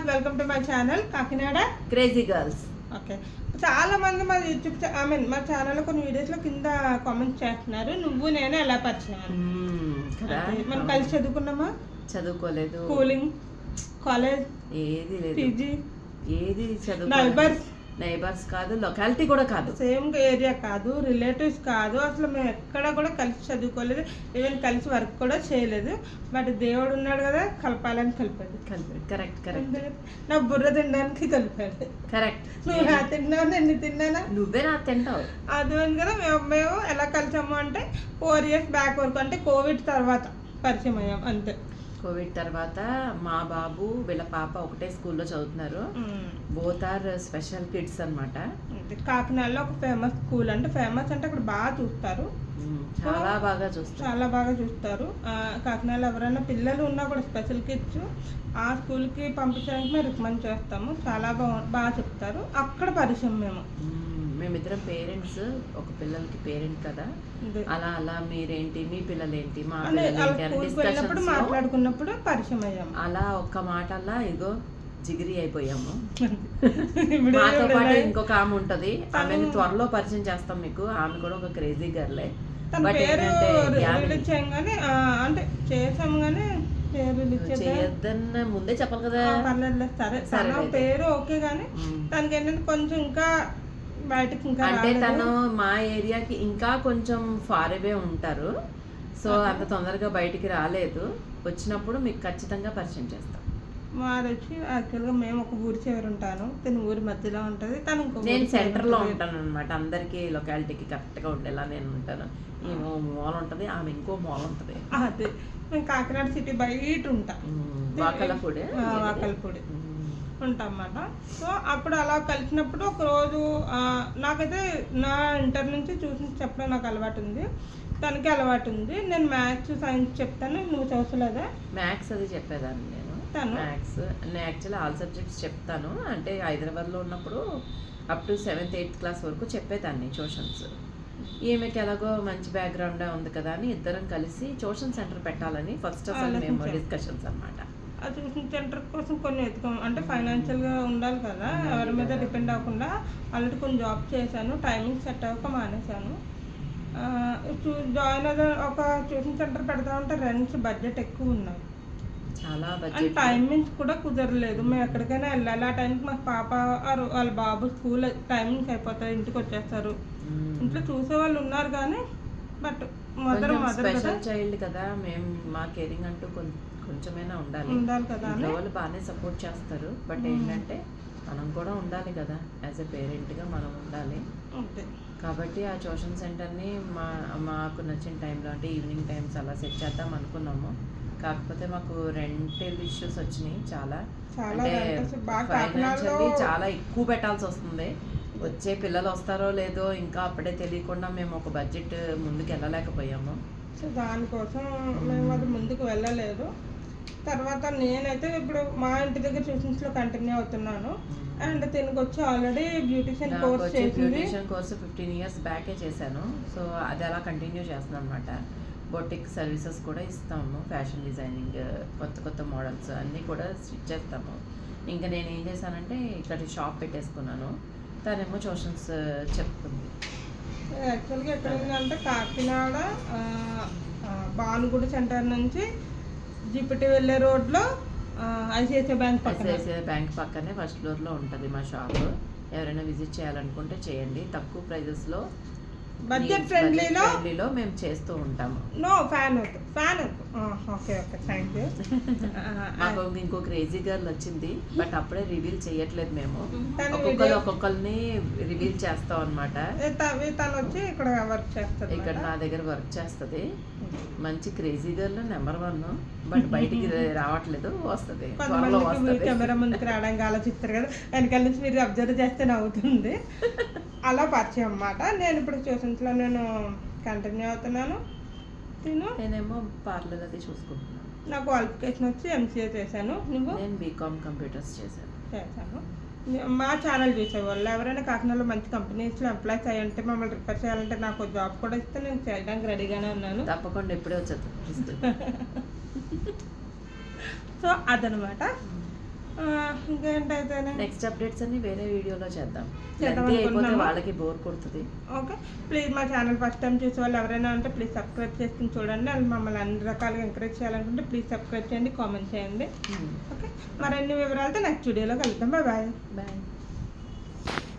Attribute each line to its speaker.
Speaker 1: Welcome to my channel Kakinada
Speaker 2: crazy girls.
Speaker 1: Okay, చాలా మంది మా యూట్యూబ్ మా ఛానల్లో కొన్ని వీడియోస్లో కింద కామెంట్స్ చేస్తున్నారు, నువ్వు నేను ఎలా పరిచయం మనం కలిసి చదువుకున్నామా?
Speaker 2: చదువుకోలేదు.
Speaker 1: స్కూలింగ్, కాలేజ్
Speaker 2: ఏది లేదు,
Speaker 1: పీజీ
Speaker 2: ఏది చదువు. నైబర్స్ కాదు, లొకాలిటీ కూడా కాదు,
Speaker 1: సేమ్ ఏరియా కాదు, రిలేటివ్స్ కాదు, అసలు మేము ఎక్కడ కూడా కలిసి చదువుకోలేదు, ఈవెన్ కలిసి వర్క్ కూడా చేయలేదు. బట్ దేవుడు ఉన్నాడు కదా, కలపాలని కలిపాడు.
Speaker 2: Correct correct.
Speaker 1: నా బుర్ర తినడానికి కలిపాడు.
Speaker 2: కరెక్ట్.
Speaker 1: నువ్వు నా తిన్నావు, నేను తిన్నానా?
Speaker 2: నువ్వే నా తింటావు.
Speaker 1: అర్థమైంది కదా. మేము ఎలా కలిసాము అంటే 4 years బ్యాక్ వరకు, అంటే కోవిడ్ తర్వాత పరిచయం అయ్యాం అంతే.
Speaker 2: కోవిడ్ తర్వాత మా బాబు వీళ్ళ పాప ఒకటే స్కూల్లో చదువుతున్నారు. బోత్ ఆర్ స్పెషల్ కిడ్స్ అన్నమాట.
Speaker 1: కాకినాడలో ఒక ఫేమస్ స్కూల్, అంటే ఫేమస్ అంటే అక్కడ బాగా చూస్తారు,
Speaker 2: చాలా బాగా చూస్తారు.
Speaker 1: కాకినాడలో ఎవరైనా పిల్లలు ఉన్నా కూడా స్పెషల్ కిడ్స్ ఆ స్కూల్కి పంపించడానికి మేము రికమెండ్ చేస్తాము. చాలా బాగా చెప్తారు. అక్కడ పరిచయం
Speaker 2: మేమిద్దరం పేరెంట్స్, ఒక పిల్లలకి పేరెంట్ కదా, అలా మీరేంటి, మీ పిల్లలేంటి, మా పిల్లలు
Speaker 1: మాట్లాడుకున్నప్పుడు పరిచయం అయ్యాము.
Speaker 2: అలా ఒక్క మాట అలా ఇగో జిగిరి అయిపోయాము. మాతో పాటు ఇంకొక ఆమె ఉంటది, ఆమెను త్వరలో పరిచయం చేస్తాం మీకు. ఆమె కూడా ఒక క్రేజీ గర్లే.
Speaker 1: బట్ అంటే చేసాము కానీ
Speaker 2: చేయొద్దన్న ముందే చెప్పాలి కదా.
Speaker 1: పర్లేదు, సరే పేరు ఓకే కానీ తనకి ఏంటంటే కొంచెం ఇంకా బయటకి ఇంకా
Speaker 2: అంటే తను మా ఏరియాకి ఇంకా కొంచెం ఫార్ అవే ఉంటారు. సో అంత తొందరగా బయటికి రాలేదు. వచ్చినప్పుడు మీకు ఖచ్చితంగా పరిచయం చేస్తాం.
Speaker 1: మాది వచ్చి యాక్చువల్గా మేము ఒక ఊరి చివరి ఉంటాను, తను ఊరి మధ్యలో ఉంటుంది, తను
Speaker 2: నేను సెంటర్లో ఉంటాను అనమాట. అందరికీ లొకాలిటీకి కరెక్ట్గా ఉండేలా నేను ఉంటాను. ఏమో మూల ఉంటుంది, ఆమె ఇంకో మూల ఉంటుంది.
Speaker 1: అదే మేము కాకినాడ సిటీ బయట ఉంటాం, వాకలపూడి ఉంటాం అన్నమాట. సో అప్పుడు అలా కలిసినప్పుడు ఒకరోజు నాకైతే నా ఇంటర్ నుంచి చూసి చెప్పడం నాకు అలవాటు ఉంది, తనకి అలవాటు ఉంది. నేను మ్యాథ్స్ సైన్స్ చెప్తాను, నువ్వు చదువులేదా?
Speaker 2: మ్యాథ్స్ అది చెప్పేదాన్ని నేను. మ్యాథ్స్ నేను యాక్చువల్లీ ఆల్ సబ్జెక్ట్స్ చెప్తాను. అంటే హైదరాబాద్లో ఉన్నప్పుడు up to 7th 8th class వరకు చెప్పేదాన్ని ట్యూషన్స్. ఈమెకి ఎలాగో మంచి బ్యాక్గ్రౌండ్ ఉంది కదా అని ఇద్దరం కలిసి ట్యూషన్ సెంటర్ పెట్టాలని ఫస్ట్ అసలు మేము డిస్కషన్స్ అన్నమాట.
Speaker 1: ఆ ట్యూషన్ సెంటర్ కోసం కొన్ని ఎత్తుకోం, అంటే ఫైనాన్షియల్గా ఉండాలి కదా, ఎవరి మీద డిపెండ్ అవ్వకుండా. ఆల్రెడీ కొన్ని జాబ్ చేశాను, టైమింగ్ సెట్ అవ్వక మానేశాను. జాయిన్ అయ్యే ఒక ట్యూషన్ సెంటర్ పెడతామంటే రెంట్స్ బడ్జెట్ ఎక్కువ ఉన్నాయి,
Speaker 2: చాలా
Speaker 1: అండ్ టైమింగ్స్ కూడా కుదరలేదు. మేము ఎక్కడికైనా వెళ్ళాలి, ఆ టైంకి మా పాప వాళ్ళ బాబు స్కూల్ టైమింగ్స్ అయిపోతాయి, ఇంటికి వచ్చేస్తారు. ఇంట్లో చూసే వాళ్ళు ఉన్నారు కానీ బట్
Speaker 2: స్పెషల్ చైల్డ్ కదా, మేము మా కేరింగ్ అంటూ కొంచెమైనా ఉండాలి కదా. వాళ్ళు బాగానే సపోర్ట్ చేస్తారు, బట్ ఏంటంటే మనం కూడా ఉండాలి కదా, యాజ్ ఎ పేరెంట్గా మనం ఉండాలి. కాబట్టి ఆ ట్యూషన్ సెంటర్ని మాకు నచ్చిన టైంలో, అంటే ఈవినింగ్ టైమ్స్ అలా సెట్ చేద్దాం అనుకున్నాము. కాకపోతే మాకు రెంటల్ ఇష్యూస్ వచ్చినాయి, చాలా అంటే ఫైనాన్షియల్లీ చాలా ఎక్కువ పెట్టాల్సి వస్తుంది. వచ్చే పిల్లలు వస్తారో లేదో ఇంకా అప్పుడే తెలియకుండా మేము ఒక బడ్జెట్ ముందుకు వెళ్ళలేకపోయాము.
Speaker 1: సో దానికోసం మేము అది ముందుకు వెళ్ళలేదు. తర్వాత నేనైతే ఇప్పుడు మా ఇంటి దగ్గర ట్యూషన్స్లో కంటిన్యూ అవుతున్నాను. అండ్ దీనికి వచ్చి ఆల్రెడీ బ్యూటిషియన్
Speaker 2: కోర్స్ 15 years బ్యాకే చేశాను. సో అది అలా కంటిన్యూ చేస్తున్నాను అనమాట. బొటిక్ సర్వీసెస్ కూడా ఇస్తాము, ఫ్యాషన్ డిజైనింగ్, కొత్త మోడల్స్ అన్నీ కూడా స్టిచ్ చేస్తాము. ఇంకా నేను ఏం చేశానంటే ఇక్కడ షాప్ పెట్టేసుకున్నాను, తనేమో ట్యూషన్స్ చెప్తుంది.
Speaker 1: యాక్చువల్గా ఎక్కడ ఉందంటే కాకినాడ భానుగుడి సెంటర్ నుంచి జీపీటీ వెళ్ళే రోడ్లో ఐసిఐసిఐ
Speaker 2: బ్యాంక్ పక్కనే ఫస్ట్ ఫ్లోర్లో ఉంటుంది మా షాప్. ఎవరైనా విజిట్ చేయాలనుకుంటే చేయండి, తక్కువ ప్రైజెస్లో
Speaker 1: బడ్జెట్ ఫ్రెండ్లీలో
Speaker 2: మేము చేస్తూ ఉంటాము.
Speaker 1: Okay thank you.
Speaker 2: మాకు ఇంకో క్రేజీ గర్ల్ వచ్చింది, బట్ అప్పుడే రివీల్ చేయట్లేదు. మేము ఒక్కొక్కరిని రివీల్ చేస్తాం అనమాట.
Speaker 1: తను వచ్చి ఇక్కడ వర్క్ చేస్తుంది,
Speaker 2: ఇక్కడ నా దగ్గర వర్క్ చేస్తుంది. మంచి క్రేజీ గర్ల్, నెంబర్ 1. బట్ బయటికి రావట్లేదు, వస్తుంది.
Speaker 1: కెమెరా ముందుకు రావడానికి ఆలోచిస్తారు కదా, వెనకాల నుంచి మీరు అబ్జర్వ్ చేస్తే నవ్వుతుంది. అలా పరిచయం అన్నమాట. నేను ఇప్పుడు ట్యూషన్స్లో నేను కంటిన్యూ అవుతున్నాను.
Speaker 2: నేనేమో పార్లర్ అది చూసుకుంటున్నాను.
Speaker 1: నా క్వాలిఫికేషన్ వచ్చి ఎంసీఏ చేశాను.
Speaker 2: నేను బీకామ్ కంప్యూటర్స్ చేశాను.
Speaker 1: మా ఛానల్ చూసేవాళ్ళు ఎవరైనా కాకినాడలో మంచి కంపెనీస్లో ఎంప్లాయ్స్ అయ్యి ఉంటే మమ్మల్ని రిఫర్ చేయాలంటే నాకు జాబ్ కూడా ఇస్తే నేను చేయడానికి రెడీగానే ఉన్నాను.
Speaker 2: తప్పకుండా ఎప్పుడే వచ్చేది.
Speaker 1: సో అదనమాట. ఇంకేంటైతేనే
Speaker 2: నెక్స్ట్ అప్డేట్స్ అన్ని వేరే వీడియోలో చేద్దాం.
Speaker 1: చేద్దాం
Speaker 2: అయిపోతే
Speaker 1: అనుకుంటున్నాము.
Speaker 2: వాళ్ళకి బోర్ కొడుతుంది.
Speaker 1: ఓకే, ప్లీజ్ మా ఛానల్ ఫస్ట్ టైం చూసే వాళ్ళు ఎవరైనా ఉంటే ప్లీజ్ సబ్స్క్రైబ్ చేసుకుని చూడండి. వాళ్ళు మమ్మల్ని అన్ని రకాలుగా ఎంకరేజ్ చేయాలనుకుంటే ప్లీజ్ సబ్స్క్రైబ్ చేయండి, కామెంట్ చేయండి. ఓకే, మరిన్ని వివరాలతో నెక్స్ట్ వీడియోలో కలుద్దాం. Bye bye.
Speaker 2: బాయ్.